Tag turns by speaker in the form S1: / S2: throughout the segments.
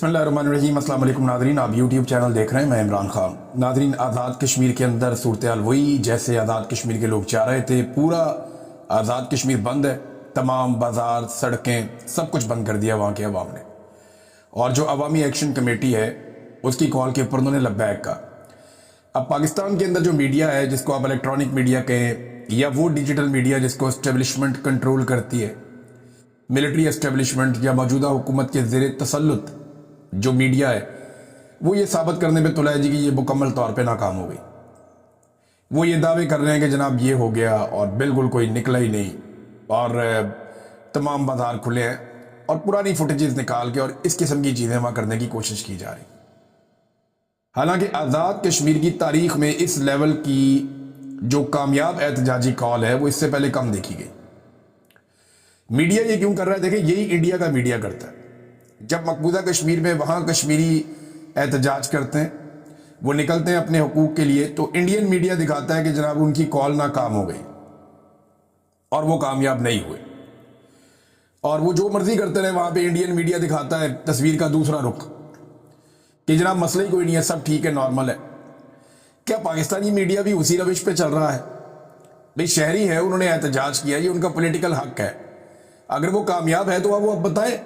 S1: बिस्मिल्लाहिर्रहमानिर्रहीम। अस्सलाम वालेकुम नाज़रीन, आप यूट्यूब चैनल देख रहे हैं, मैं इमरान खान। नाज़रीन, आज़ाद कश्मीर के अंदर सूरत हाल वही जैसे आज़ाद कश्मीर के लोग चाह रहे थे। पूरा आज़ाद कश्मीर बंद है, तमाम बाज़ार, सड़कें, सब कुछ बंद कर दिया वहाँ के अवाम ने। और जो अवामी एक्शन कमेटी है उसकी कॉल के ऊपर उन्होंने लब्बैक कहा। अब पाकिस्तान के अंदर जो मीडिया है, जिसको आप इलेक्ट्रॉनिक मीडिया कहें या वो डिजिटल मीडिया जिसको एस्टेब्लिशमेंट कंट्रोल करती है, मिलिट्री एस्टेब्लिशमेंट या मौजूदा हुकूमत के ज़ेर तसल्लुत जो मीडिया है, वो ये साबित करने पे तुला है जी कि ये मुकम्मल तौर पे नाकाम हो गई। वो ये दावे कर रहे हैं कि जनाब ये हो गया और बिल्कुल कोई निकला ही नहीं और तमाम बाजार खुले हैं और पुरानी फुटेजेस निकाल के और इस किस्म की चीज़ें वहाँ करने की कोशिश की जा रही। हालांकि आज़ाद कश्मीर की तारीख में इस लेवल की जो कामयाब एहतजाजी कॉल है वो इससे पहले कम देखी गई। मीडिया ये क्यों कर रहा है? देखिए, यही इंडिया का मीडिया करता है। जब मकबूजा कश्मीर में वहाँ कश्मीरी एहतजाज करते हैं, वो निकलते हैं अपने हकूक़ के लिए, तो इंडियन मीडिया दिखाता है कि जनाब उनकी कॉल नाकाम हो गई और वो कामयाब नहीं हुए। और वो जो मर्जी करते रहे, वहाँ पे इंडियन मीडिया दिखाता है तस्वीर का दूसरा रुख कि जनाब मसला ही कोई नहीं है, सब ठीक है, नॉर्मल है। क्या पाकिस्तानी मीडिया भी उसी रविश पे चल रहा है? भाई शहरी है, उन्होंने एहतजाज किया, ये उनका पॉलिटिकल हक है। अगर वो कामयाब है तो वो अब बताएं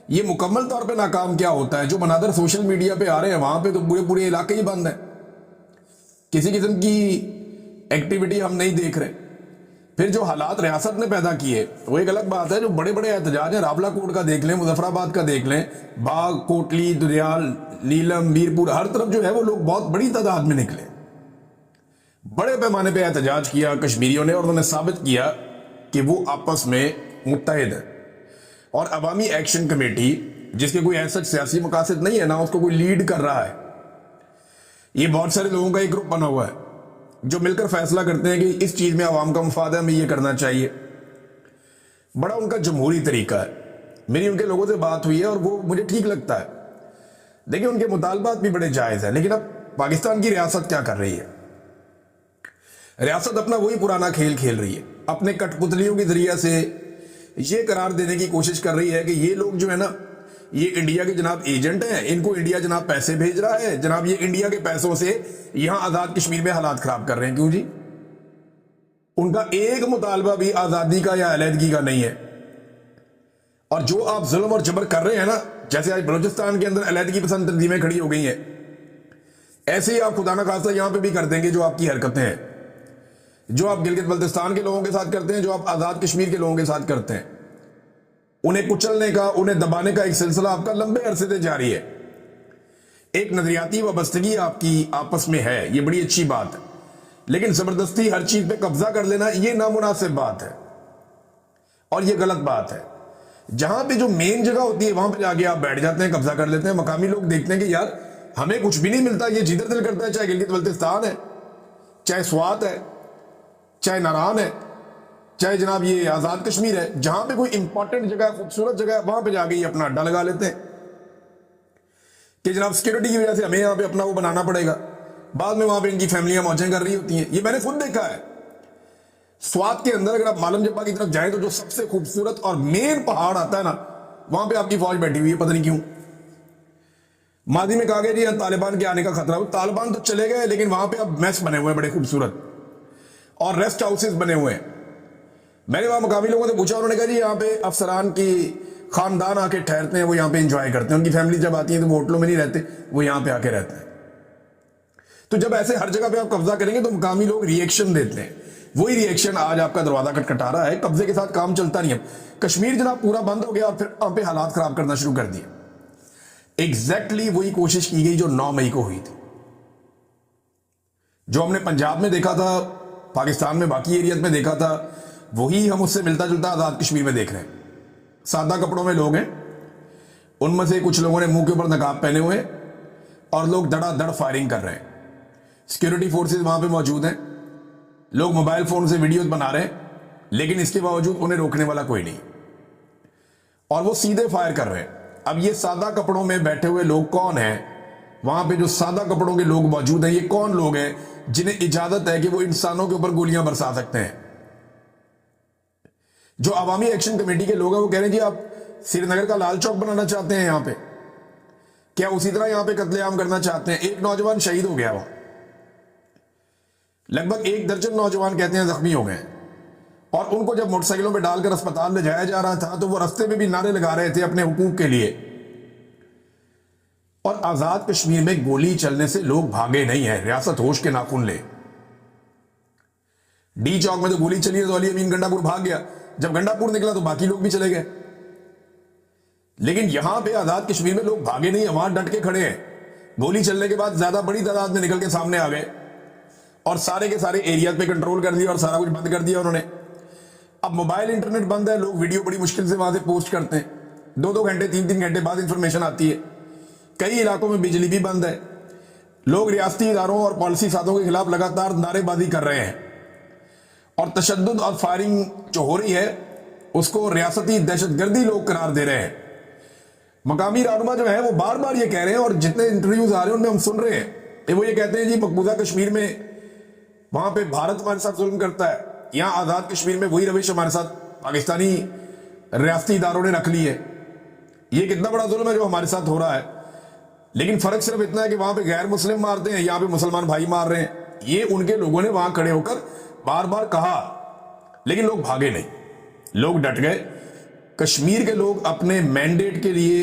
S1: ये मुकम्मल तौर पे नाकाम क्या होता है। जो मनादर सोशल मीडिया पे आ रहे हैं वहां पे तो पूरे पूरे इलाके ही बंद है, किसी किस्म की एक्टिविटी हम नहीं देख रहे। फिर जो हालात रियासत ने पैदा किए वो एक अलग बात है। जो बड़े बड़े एहतजाज हैं, रावला कोट का देख लें, मुजफ्फराबाद का देख लें, बाग, कोटली, दुनियाल, नीलम, मीरपुर, हर तरफ जो है वो लोग बहुत बड़ी तादाद में निकले, बड़े पैमाने पे एहतजाज किया कश्मीरियों ने और उन्होंने साबित किया कि वो आपस में मुत्तहिद है। और अवामी एक्शन कमेटी, जिसके कोई ऐसा सियासी मकासद नहीं है, ना उसको कोई लीड कर रहा है, ये बहुत सारे लोगों का एक ग्रुप बना हुआ है जो मिलकर फैसला करते हैं कि इस चीज में आवाम का मुफाद है, हमें ये करना चाहिए। बड़ा उनका जमहूरी तरीका है। मेरी उनके लोगों से बात हुई है और वो मुझे ठीक लगता है। देखिए, उनके मुतालबात भी बड़े जायज है, लेकिन अब पाकिस्तान की रियासत क्या कर रही है? रियासत अपना वही पुराना खेल खेल रही है। अपने कठपुतलियों के जरिए से ये करार देने की कोशिश कर रही है कि ये लोग जो है ना, ये इंडिया के जनाब एजेंट हैं, इनको इंडिया जनाब पैसे भेज रहा है, जनाब ये इंडिया के पैसों से यहां आजाद कश्मीर में हालात खराब कर रहे हैं। क्यों जी? उनका एक मुतालबा भी आजादी का या अलहदगी का नहीं है। और जो आप जुल्म और जबर कर रहे हैं ना, जैसे आज बलूचिस्तान के अंदर अलहदगी पसंद तंजीमें खड़ी हो गई हैं, ऐसे ही आप खुदा ना खास्ता यहां पर भी कर देंगे। जो आपकी हरकतें हैं, जो आप गिलगित बल्तिस्तान के लोगों के साथ करते हैं, जो आप आजाद कश्मीर के लोगों के साथ करते हैं, उन्हें कुचलने का, उन्हें दबाने का एक सिलसिला आपका लंबे अरसे से जारी है। एक नजरियाती वाबस्तगी आपकी आपस में है, ये बड़ी अच्छी बात है, लेकिन जबरदस्ती हर चीज पे कब्जा कर लेना ये नामुनासिब बात है और ये गलत बात है। जहां पे जो मेन जगह होती है वहां पे जाके आप बैठ जाते हैं, कब्जा कर लेते हैं। मकामी लोग देखते हैं कि यार हमें कुछ भी नहीं मिलता, ये जिधर दिल करता है, चाहे गिलगित बल्तिस्तान है, चाहे स्वात है, चाहे नारान है, चाहे जनाब ये आजाद कश्मीर है, जहां पे कोई इंपॉर्टेंट जगह, खूबसूरत जगह, वहां पे जाके ये अपना अड्डा लगा लेते हैं कि जनाब सिक्योरिटी की वजह से हमें यहां पे अपना वो बनाना पड़ेगा। बाद में वहां पे इनकी फैमिलियां मौजें कर रही होती हैं। ये मैंने खुद देखा है। स्वात के अंदर अगर आप मालम जब्बा की तरफ जाएं तो जो सबसे खूबसूरत और मेन पहाड़ आता है ना, वहां पे आपकी फौज बैठी हुई है, पता नहीं क्यों। मादी में कहा गया जी तालिबान के आने का खतरा, तालिबान तो चले गए, लेकिन वहां पे अब मेस बने हुए हैं बड़े खूबसूरत और रेस्ट हाउसेस बने हुए हैं। मैंने वहां मुकामी लोगों से पूछा, उन्होंने कहा जी यहाँ पे अफसरान की खानदान आके ठहरते हैं, वो यहाँ पे एंजॉय करते हैं, उनकी फैमिली जब आती है तो वो होटलों में नहीं रहते, वो यहाँ पे आके रहते हैं। तो जब ऐसे हर जगह पे आप कब्जा करेंगे तो मुकामी लोग रिएक्शन देते हैं। वही रिएक्शन आज आपका दरवाजा खटखटा रहा है। कब्जे के साथ काम चलता नहीं है। कश्मीर जनाब पूरा बंद हो गया और फिर वहां पे हालात खराब करना शुरू कर दिए। एग्जैक्टली वही कोशिश की गई जो 9 मई को हुई थी। जो हमने पंजाब में देखा था, पाकिस्तान में बाकी एरियाज में देखा था, वही हम उससे मिलता जुलता आजाद कश्मीर में देख रहे हैं। सादा कपड़ों में लोग हैं, उनमें से कुछ लोगों ने मुंह के ऊपर नकाब पहने हुए और लोग धड़ाधड़ फायरिंग कर रहे हैं। सिक्योरिटी फोर्सेस वहां पे मौजूद हैं, लोग मोबाइल फोन से वीडियोस बना रहे हैं, लेकिन इसके बावजूद उन्हें रोकने वाला कोई नहीं और वो सीधे फायर कर रहे हैं। अब ये सादा कपड़ों में बैठे हुए लोग कौन हैं? वहां पे जो सादा कपड़ों के लोग मौजूद हैं, ये कौन लोग हैं जिन्हें इजाजत है कि वो इंसानों के ऊपर गोलियां बरसा सकते हैं? जो अवामी एक्शन कमेटी के लोग हैं वो कह रहे हैं जी आप श्रीनगर का लाल चौक बनाना चाहते हैं, यहां पे کیا اسی طرح یہاں پہ قتل عام کرنا چاہتے ہیں؟ ایک نوجوان شہید ہو گیا وہاں، لگ بھگ 1 درجن نوجوان کہتے ہیں زخمی ہو گئے، اور ان کو جب موٹر سائیکلوں پہ ڈال کر اسپتال لے جایا جا رہا تھا تو وہ رستے میں بھی نعرے لگا رہے تھے اپنے حقوق کے لیے۔ اور آزاد کشمیر میں گولی چلنے سے لوگ بھاگے نہیں ہیں، ریاست ہوش کے ناخن لے۔ ڈی چوک میں تو گولی چلی ہے تو علی امین گنڈا پور بھاگ گیا، جب گنڈا پور نکلا تو باقی لوگ بھی چلے گئے، لیکن یہاں پہ آزاد کشمیر میں لوگ بھاگے نہیں ہیں، وہاں ڈٹ کے کھڑے ہیں۔ گولی چلنے کے بعد زیادہ بڑی تعداد میں نکل کے سامنے آ گئے اور سارے کے سارے ایریاز پہ کنٹرول کر دیا اور سارا کچھ بند کر دیا انہوں نے۔ اب موبائل انٹرنیٹ بند ہے، لوگ ویڈیو بڑی مشکل سے وہاں سے پوسٹ کرتے ہیں، 2 گھنٹے 3 گھنٹے بعد انفارمیشن آتی ہے۔ کئی علاقوں میں بجلی بھی بند ہے، لوگ ریاستی اداروں اور پالیسی سازوں کے خلاف لگاتار نعرے بازی کر رہے ہیں، اور تشدد اور فائرنگ جو ہو رہی ہے اس کو ریاستی دہشت گردی لوگ قرار دے رہے ہیں۔ مقامی رہنما جو ہیں وہ بار بار یہ کہہ رہے ہیں، اور جتنے انٹرویوز آ رہے ہیں ان میں ہم سن رہے ہیں کہ وہ یہ کہتے ہیں جی مقبوضہ کشمیر میں وہاں پہ بھارت ہمارے ساتھ ظلم کرتا ہے، یہاں آزاد کشمیر میں وہی روش ہمارے ساتھ پاکستانی ریاستی اداروں نے رکھ لی ہے۔ یہ کتنا بڑا ظلم ہے جو ہمارے ساتھ ہو رہا ہے، لیکن فرق صرف اتنا ہے کہ وہاں پہ غیر مسلم مارتے ہیں، یہاں پہ مسلمان بھائی مار رہے ہیں۔ یہ ان کے لوگوں نے وہاں کھڑے ہو کر بار بار کہا، لیکن لوگ بھاگے نہیں، لوگ ڈٹ گئے۔ کشمیر کے لوگ اپنے مینڈیٹ کے لیے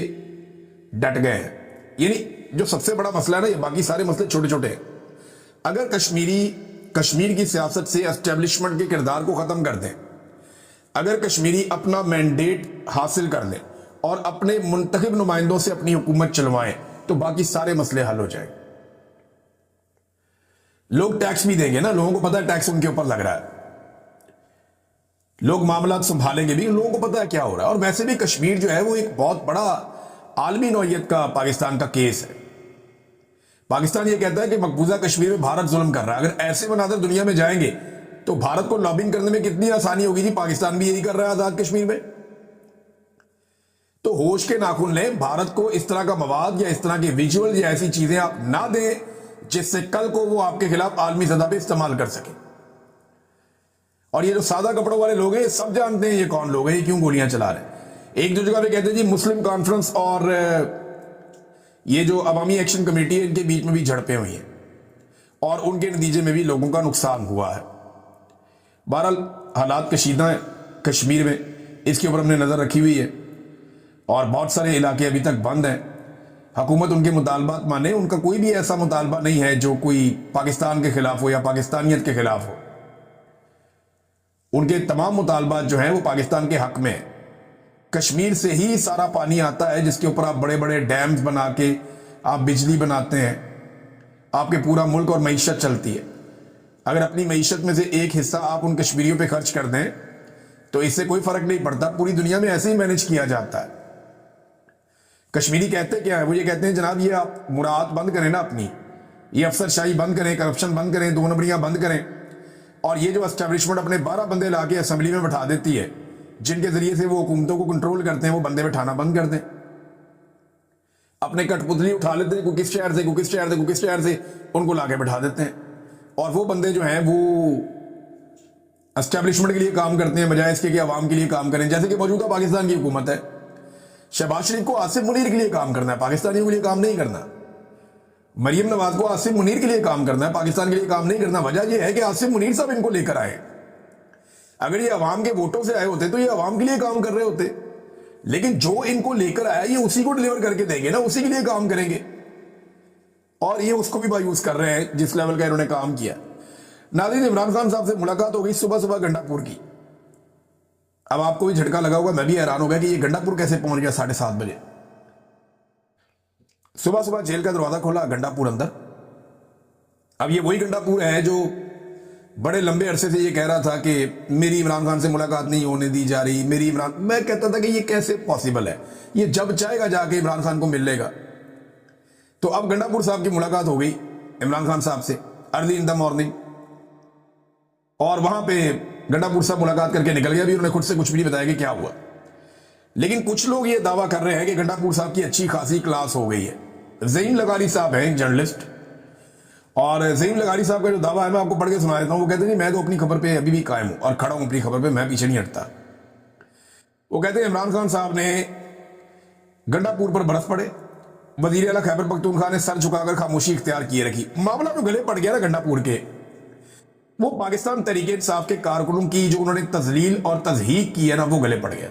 S1: ڈٹ گئے ہیں۔ یعنی جو سب سے بڑا مسئلہ ہے نا، یہ باقی سارے مسئلے چھوٹے چھوٹے ہیں۔ اگر کشمیر کی سیاست سے اسٹیبلشمنٹ کے کردار کو ختم کر دیں، اگر کشمیری اپنا مینڈیٹ حاصل کر لیں اور اپنے منتخب نمائندوں سے اپنی حکومت چلوائیں تو باقی سارے مسئلے حل ہو جائیں۔ لوگ ٹیکس بھی دیں گے نا، لوگوں کو پتا ہے ٹیکس ان کے اوپر لگ رہا ہے، لوگ معاملات سنبھالیں گے بھی، لوگوں کو پتا ہے کیا ہو رہا ہے۔ اور ویسے بھی کشمیر جو ہے وہ ایک بہت بڑا عالمی نوعیت کا پاکستان کا کیس ہے۔ پاکستان یہ کہتا ہے کہ مقبوضہ کشمیر میں بھارت ظلم کر رہا ہے۔ اگر ایسے مناظر دنیا میں جائیں گے تو بھارت کو لابنگ کرنے میں کتنی آسانی ہوگی جی، پاکستان بھی یہی کر رہا ہے آزاد کشمیر میں۔ تو ہوش کے ناخن لیں، بھارت کو اس طرح کا مواد یا اس طرح کے ویژول یا ایسی چیزیں آپ نہ دیں جس سے کل کو وہ آپ کے خلاف عالمی سطح پہ استعمال کر سکیں۔ اور یہ جو سادہ کپڑوں والے لوگ ہیں یہ سب جانتے ہیں یہ کون لوگ ہیں، یہ کیوں گولیاں چلا رہے ہیں۔ ایک دو جگہ پہ کہتے ہیں جی مسلم کانفرنس اور یہ جو عوامی ایکشن کمیٹی ہے ان کے بیچ میں بھی جھڑپیں ہوئی ہیں اور ان کے نتیجے میں بھی لوگوں کا نقصان ہوا ہے۔ بہرحال حالات کشیدہ ہیں کشمیر میں، اس کے اوپر ہم نے نظر رکھی ہوئی ہے، اور بہت سارے علاقے ابھی تک بند ہیں۔ حکومت ان کے مطالبات مانے، ان کا کوئی بھی ایسا مطالبہ نہیں ہے جو کوئی پاکستان کے خلاف ہو یا پاکستانیت کے خلاف ہو۔ ان کے تمام مطالبات جو ہیں وہ پاکستان کے حق میں ہیں۔ کشمیر سے ہی سارا پانی آتا ہے جس کے اوپر آپ بڑے بڑے ڈیمز بنا کے آپ بجلی بناتے ہیں، آپ کے پورا ملک اور معیشت چلتی ہے۔ اگر اپنی معیشت میں سے ایک حصہ آپ ان کشمیریوں پہ خرچ کر دیں تو اس سے کوئی فرق نہیں پڑتا، پوری دنیا میں ایسے ہی مینج کیا جاتا ہے۔ کشمیری کہتے کیا ہے؟ وہ یہ کہتے ہیں جناب یہ آپ مراعات بند کریں نا اپنی، یہ افسر شاہی بند کریں، کرپشن بند کریں، 2 نمبریاں بند کریں، اور یہ جو اسٹیبلشمنٹ اپنے 12 بندے لا کے اسمبلی میں بٹھا دیتی ہے جن کے ذریعے سے وہ حکومتوں کو کنٹرول کرتے ہیں، وہ بندے بٹھانا بند کر دیں۔ اپنے کٹ پتلی اٹھا لیتے ہیں، کوئی کس شہر سے کوئی کس شہر سے کوئی کس شہر سے، ان کو لا کے بٹھا دیتے ہیں، اور وہ بندے جو ہیں وہ اسٹیبلشمنٹ کے لیے کام کرتے ہیں بجائے اس کے کہ عوام کے لیے کام کریں۔ جیسے کہ موجودہ پاکستان کی حکومت ہے، شہباز شریف کو آصف منیر کے لیے کام کرنا ہے، پاکستانیوں کے لیے کام نہیں کرنا۔ مریم نواز کو آصف منیر کے لیے کام کرنا ہے، پاکستان کے لیے کام نہیں کرنا۔ وجہ یہ ہے کہ آصف منیر صاحب ان کو لے کر آئے، اگر یہ عوام کے ووٹوں سے آئے ہوتے تو یہ عوام کے لیے کام کر رہے ہوتے، لیکن جو ان کو لے کر آیا یہ اسی کو ڈیلیور کر کے دیں گے نا، اسی کے لیے کام کریں گے، اور یہ اس کو بھی مایوس کر رہے ہیں جس لیول کا انہوں نے کام کیا۔ ناظرین، عمران خان صاحب سے ملاقات ہو گئی صبح صبح گنڈا پور کی۔ اب آپ کو بھی جھٹکا لگا ہوگا، میں بھی حیران ہو گیا کہ یہ گنڈا پور کیسے پہنچ گیا 7:30 بجے۔ صبح صبح جیل کا دروازہ کھولا، گنڈا پور اندر۔ اب یہ وہی گنڈا پور ہے جو بڑے لمبے عرصے سے یہ کہہ رہا تھا کہ میری عمران خان سے ملاقات نہیں ہونے دی جا رہی، میں کہتا تھا کہ یہ کیسے پاسبل ہے، یہ جب چاہے گا جا کے عمران خان کو مل لے گا۔ تو اب گنڈا پور صاحب کی ملاقات ہو گئی عمران خان صاحب سے ارلی ان دا مارننگ، اور وہاں پہ گنڈا پور صاحب ملاقات کر کے نکل گیا، بھی انہوں نے خود سے کچھ بھی نہیں بتایا کہ کیا ہوا۔ لیکن کچھ لوگ یہ دعویٰ کر رہے ہیں کہ گنڈا پور صاحب کی اچھی خاصی کلاس ہو گئی ہے۔ زعیم لغاری صاحب ہیں جرنلسٹ، اور زعیم لغاری صاحب کا جو دعویٰ ہے میں آپ کو پڑھ کے سنا دیتا ہوں۔ وہ کہتے ہیں میں تو اپنی خبر پہ ابھی بھی قائم ہوں اور کھڑا ہوں اپنی خبر پہ، میں پیچھے نہیں ہٹتا۔ وہ کہتے ہیں عمران خان صاحب نے گنڈا پور پر برف پڑے वजीर आला खैबर पख्तूनख्वा ने सर झुकाकर खामोशी इख्तियार किए रखी। मामला तो गले पड़ गया ना गंडापुर के। वो पाकिस्तान तहरीक इंसाफ के कारकुनों की जो उन्होंने तजलील और तजहीक की है ना, वो गले पड़ गया।